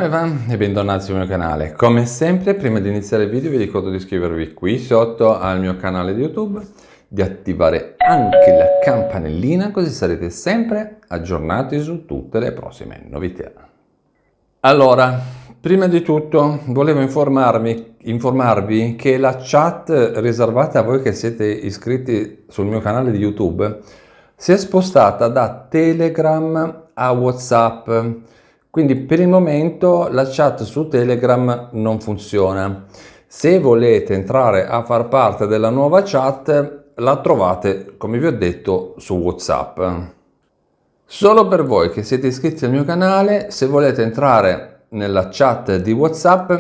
va? E bentornati sul mio canale. Come sempre, prima di iniziare il video vi ricordo di iscrivervi qui sotto al mio canale di YouTube, di attivare anche la campanellina così sarete sempre aggiornati su tutte le prossime novità. Allora, prima di tutto volevo informarvi che la chat riservata a voi che siete iscritti sul mio canale di YouTube si è spostata da Telegram a WhatsApp. Quindi per il momento la chat su Telegram non funziona. Se volete entrare a far parte della nuova chat, la trovate, come vi ho detto, su WhatsApp. Solo per voi che siete iscritti al mio canale, se volete entrare nella chat di WhatsApp,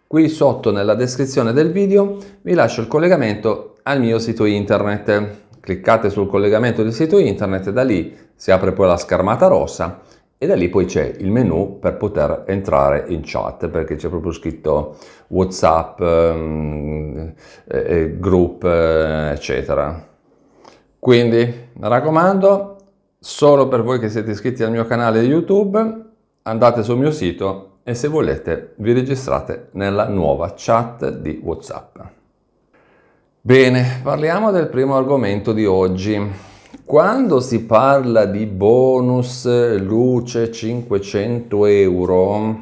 qui sotto nella descrizione del video vi lascio il collegamento al mio sito internet. Cliccate sul collegamento del sito internet, da lì si apre poi la schermata rossa e da lì poi c'è il menu per poter entrare in chat, perché c'è proprio scritto WhatsApp, group, eccetera. Quindi mi raccomando, solo per voi che siete iscritti al mio canale di YouTube, andate sul mio sito e se volete vi registrate nella nuova chat di WhatsApp. Bene, parliamo del primo argomento di oggi. Quando si parla di bonus luce 500 euro,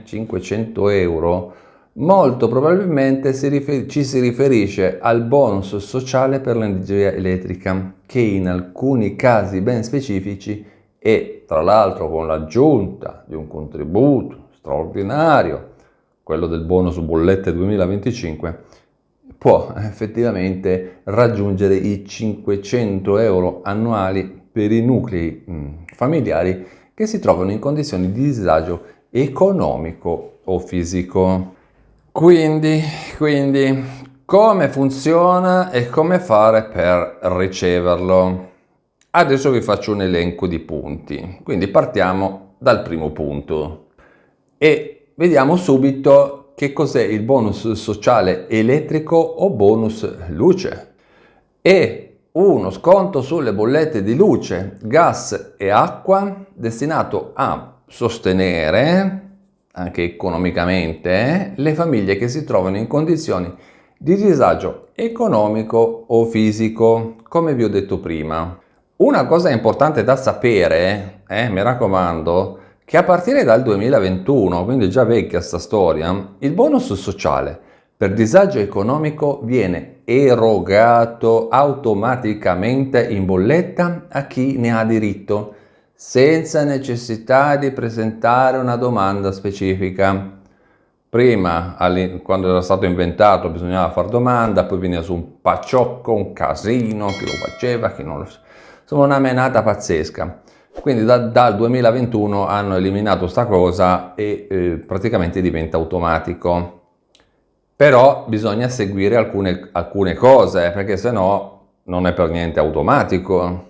500 euro, molto probabilmente ci si riferisce al bonus sociale per l'energia elettrica, che in alcuni casi ben specifici e tra l'altro con l'aggiunta di un contributo straordinario, quello del bonus bollette 2025, può effettivamente raggiungere i 500 euro annuali per i nuclei familiari che si trovano in condizioni di disagio economico o fisico. Quindi come funziona e come fare per riceverlo? Adesso vi faccio un elenco di punti, quindi partiamo dal primo punto e vediamo subito che cos'è il bonus sociale elettrico o bonus luce. È uno sconto sulle bollette di luce, gas e acqua destinato a sostenere, anche economicamente, le famiglie che si trovano in condizioni di disagio economico o fisico, come vi ho detto prima. Una cosa importante da sapere, mi raccomando, che a partire dal 2021, quindi già vecchia sta storia, il bonus sociale per disagio economico viene erogato automaticamente in bolletta a chi ne ha diritto, senza necessità di presentare una domanda specifica. Prima, quando era stato inventato, bisognava fare domanda, poi veniva su un pacciocco, un casino, chi lo faceva, chi non lo faceva. Insomma, una menata pazzesca. Quindi dal 2021 hanno eliminato sta cosa e praticamente diventa automatico. Però bisogna seguire alcune cose, perché sennò non è per niente automatico.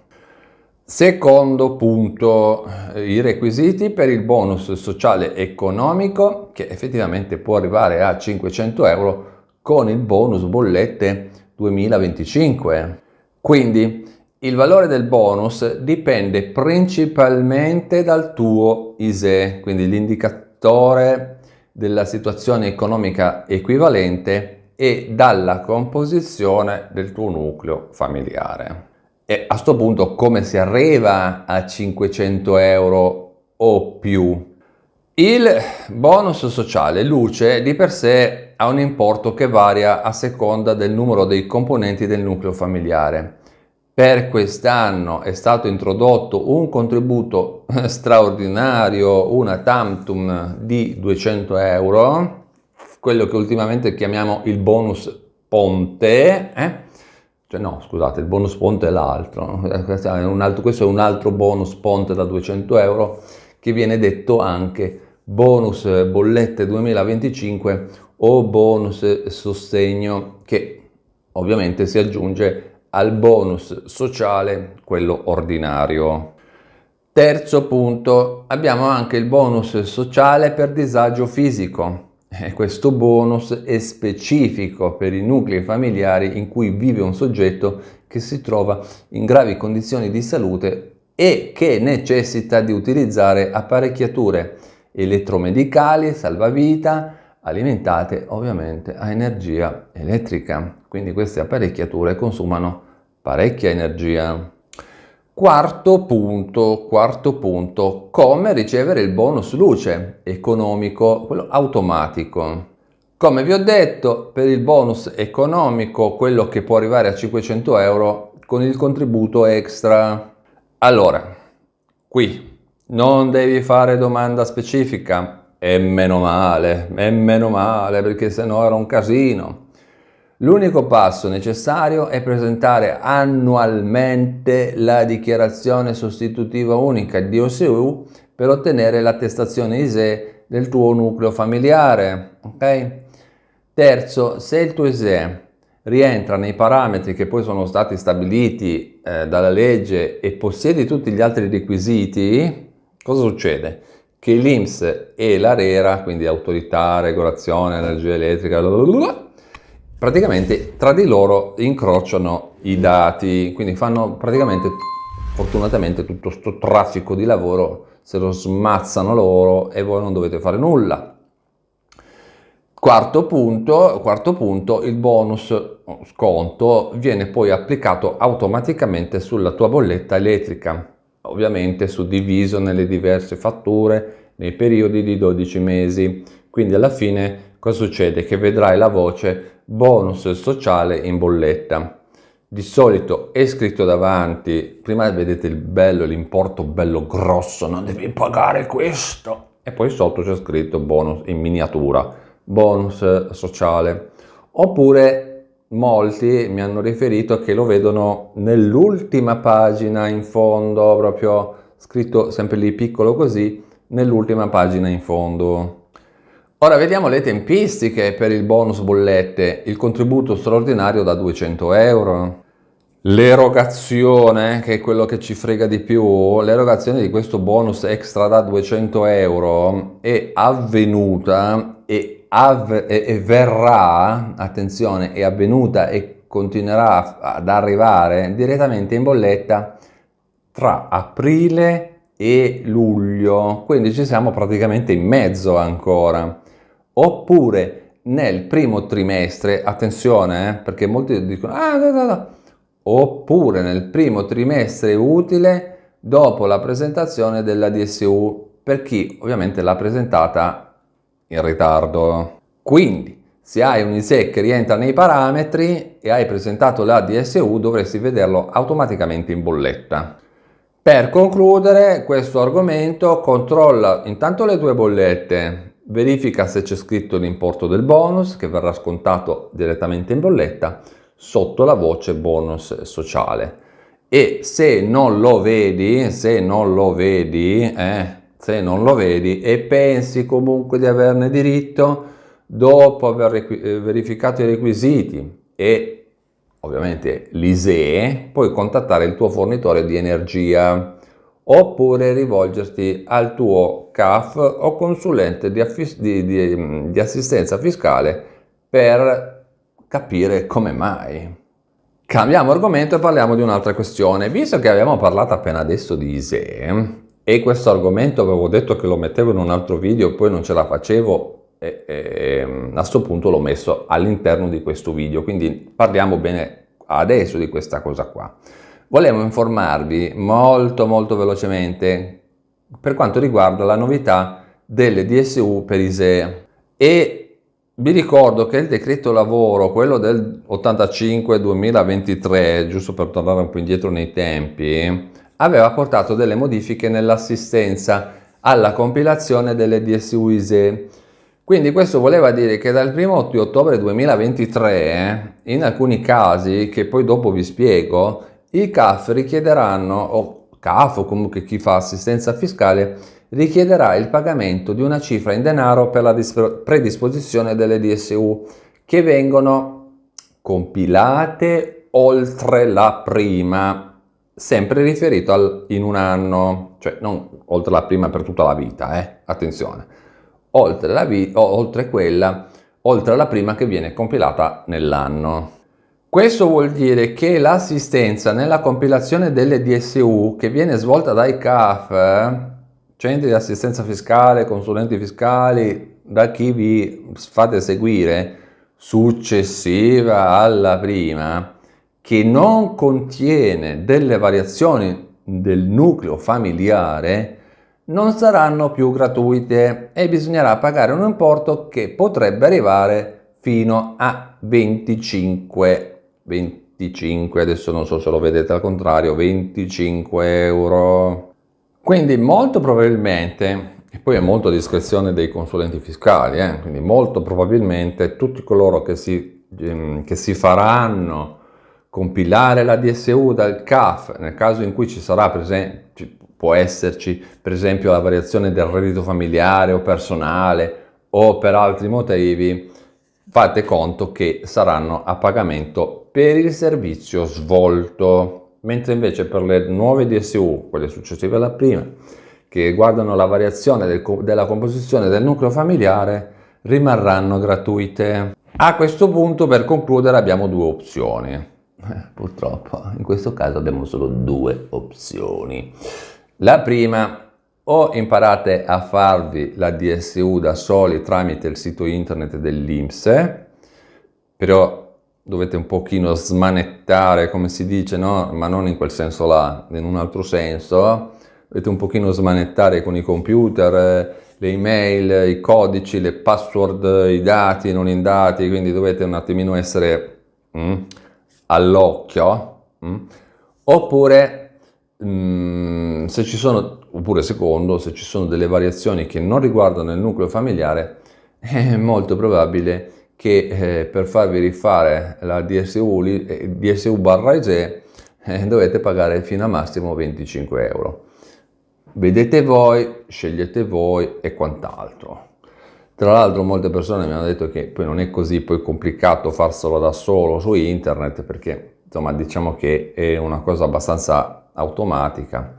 Secondo punto, i requisiti per il bonus sociale economico, che effettivamente può arrivare a 500 euro con il bonus bollette 2025. Quindi il valore del bonus dipende principalmente dal tuo ISEE, quindi l'indicatore della situazione economica equivalente, e dalla composizione del tuo nucleo familiare. E a questo punto come si arriva a 500 euro o più? Il bonus sociale luce di per sé ha un importo che varia a seconda del numero dei componenti del nucleo familiare. Per quest'anno è stato introdotto un contributo straordinario, una tantum di 200 euro, quello che ultimamente chiamiamo il bonus ponte, il bonus ponte è l'altro, questo è un altro bonus ponte da 200 euro che viene detto anche bonus bollette 2025 o bonus sostegno, che ovviamente si aggiunge al bonus sociale, quello ordinario. Terzo punto, abbiamo anche il bonus sociale per disagio fisico. Questo bonus è specifico per i nuclei familiari in cui vive un soggetto che si trova in gravi condizioni di salute e che necessita di utilizzare apparecchiature elettromedicali, salvavita, alimentate ovviamente a energia elettrica. Quindi queste apparecchiature consumano parecchia energia. Quarto punto, come ricevere il bonus luce economico, quello automatico. Come vi ho detto, per il bonus economico, quello che può arrivare a 500 euro con il contributo extra. Allora, qui non devi fare domanda specifica, e meno male, perché sennò era un casino. L'unico passo necessario è presentare annualmente la dichiarazione sostitutiva unica DOSU per ottenere l'attestazione ISEE del tuo nucleo familiare. Ok? Terzo, se il tuo ISEE rientra nei parametri che poi sono stati stabiliti dalla legge e possiedi tutti gli altri requisiti, cosa succede? Che l'INPS e l'ARERA, quindi Autorità, Regolazione, Energia Elettrica, praticamente tra di loro incrociano i dati, quindi fanno praticamente, fortunatamente, tutto sto traffico di lavoro, se lo smazzano loro e voi non dovete fare nulla. Quarto punto, il bonus sconto viene poi applicato automaticamente sulla tua bolletta elettrica, ovviamente suddiviso nelle diverse fatture nei periodi di 12 mesi. Quindi alla fine cosa succede? Che vedrai la voce bonus sociale in bolletta. Di solito è scritto davanti, prima vedete il bello, l'importo bello grosso, non devi pagare questo, e poi sotto c'è scritto bonus in miniatura, bonus sociale. Oppure molti mi hanno riferito che lo vedono nell'ultima pagina in fondo, proprio scritto sempre lì piccolo così, nell'ultima pagina in fondo. Ora vediamo le tempistiche per il bonus bollette, il contributo straordinario da 200 euro. L'erogazione, che è quello che ci frega di più, l'erogazione di questo bonus extra da 200 euro è avvenuta e verrà, attenzione, è avvenuta e continuerà ad arrivare direttamente in bolletta tra aprile e luglio, quindi ci siamo praticamente in mezzo ancora. Oppure nel primo trimestre, attenzione, perché molti dicono no. Oppure nel primo trimestre utile dopo la presentazione della DSU, per chi ovviamente l'ha presentata in ritardo. Quindi, se hai un ISEE che rientra nei parametri e hai presentato la DSU, dovresti vederlo automaticamente in bolletta. Per concludere questo argomento, controlla intanto le tue bollette, verifica se c'è scritto l'importo del bonus che verrà scontato direttamente in bolletta sotto la voce bonus sociale, e se non lo vedi e pensi comunque di averne diritto, dopo aver verificato i requisiti e ovviamente l'ISEE, puoi contattare il tuo fornitore di energia oppure rivolgerti al tuo CAF o consulente di assistenza fiscale per capire come mai. Cambiamo argomento e parliamo di un'altra questione. Visto che abbiamo parlato appena adesso di ISEE e questo argomento avevo detto che lo mettevo in un altro video e poi non ce la facevo, a questo punto l'ho messo all'interno di questo video, quindi parliamo bene adesso di questa cosa qua. Volevo informarvi molto velocemente per quanto riguarda la novità delle DSU per ISEE, e vi ricordo che il decreto lavoro, quello del 85-2023, giusto per tornare un po' indietro nei tempi, aveva portato delle modifiche nell'assistenza alla compilazione delle DSU ISEE. Quindi questo voleva dire che dal 1 di ottobre 2023, in alcuni casi, che poi dopo vi spiego, i CAF richiederanno, o CAF o comunque chi fa assistenza fiscale, richiederà il pagamento di una cifra in denaro per la predisposizione delle DSU che vengono compilate oltre la prima, sempre riferito in un anno, cioè non oltre la prima per tutta la vita, attenzione, oltre la prima che viene compilata nell'anno. Questo vuol dire che l'assistenza nella compilazione delle DSU che viene svolta dai CAF, centri di assistenza fiscale, consulenti fiscali, da chi vi fate seguire, successiva alla prima, che non contiene delle variazioni del nucleo familiare, non saranno più gratuite e bisognerà pagare un importo che potrebbe arrivare fino a 25, adesso non so se lo vedete al contrario, 25 euro. Quindi molto probabilmente, e poi è molto a discrezione dei consulenti fiscali, quindi molto probabilmente tutti coloro che si faranno compilare la DSU dal CAF, nel caso in cui ci sarà può esserci per esempio la variazione del reddito familiare o personale o per altri motivi, fate conto che saranno a pagamento per il servizio svolto. Mentre invece per le nuove DSU, quelle successive alla prima, che riguardano la variazione della composizione del nucleo familiare, rimarranno gratuite. A questo punto, per concludere, abbiamo due opzioni. Purtroppo, in questo caso abbiamo solo due opzioni. La prima, o imparate a farvi la DSU da soli tramite il sito internet dell'INPS, però dovete un pochino smanettare, come si dice, no? Ma non in quel senso là, in un altro senso. Dovete un pochino smanettare con i computer, le email, i codici, le password, i dati, non i dati, quindi dovete un attimino essere all'occhio. Oppure, secondo, se ci sono delle variazioni che non riguardano il nucleo familiare, è molto probabile che per farvi rifare la DSU/ISEE dovete pagare fino a massimo 25 euro. Vedete voi, scegliete voi e quant'altro. Tra l'altro molte persone mi hanno detto che poi non è così poi complicato farselo da solo su internet, perché insomma diciamo che è una cosa abbastanza automatica.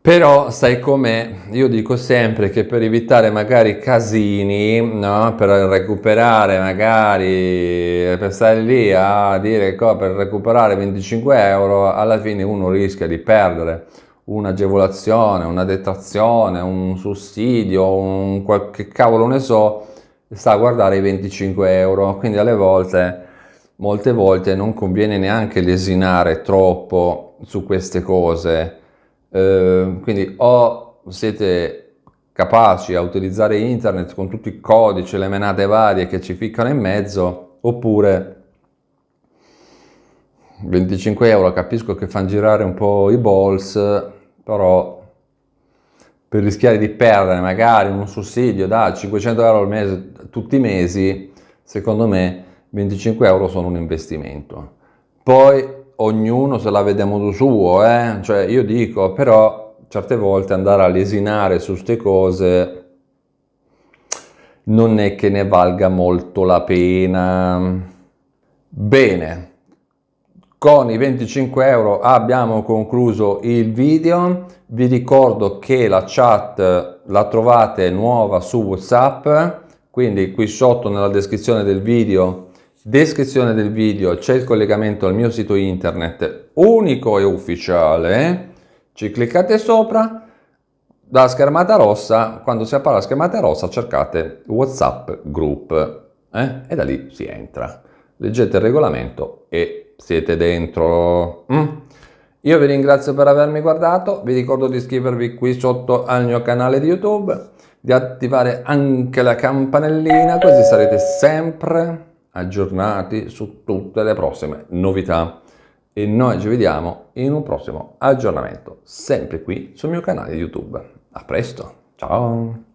Però sai com'è, io dico sempre che per evitare magari casini, no? Per recuperare magari, per stare lì a dire che per recuperare 25 euro, alla fine uno rischia di perdere un'agevolazione, una detrazione, un sussidio, un qualche cavolo ne so, sta a guardare i 25 euro, quindi molte volte non conviene neanche lesinare troppo su queste cose. Quindi o siete capaci a utilizzare internet con tutti i codici, le menate varie che ci ficcano in mezzo, oppure 25 euro capisco che fanno girare un po' i balls, però per rischiare di perdere magari un sussidio da 500 euro al mese tutti i mesi, secondo me 25 euro sono un investimento. Poi ognuno se la vede a modo suo, cioè io dico, però certe volte andare a lesinare su ste cose non è che ne valga molto la pena. Bene, con i 25 euro abbiamo concluso il video. Vi ricordo che la chat la trovate nuova su WhatsApp, quindi qui sotto nella descrizione del video c'è il collegamento al mio sito internet unico e ufficiale. Ci cliccate sopra, dalla schermata rossa, quando si appare la schermata rossa cercate WhatsApp Group e da lì si entra. Leggete il regolamento e siete dentro. Io vi ringrazio per avermi guardato, vi ricordo di iscrivervi qui sotto al mio canale di YouTube, di attivare anche la campanellina, così sarete sempre aggiornati su tutte le prossime novità. E noi ci vediamo in un prossimo aggiornamento, sempre qui sul mio canale YouTube. A presto, ciao!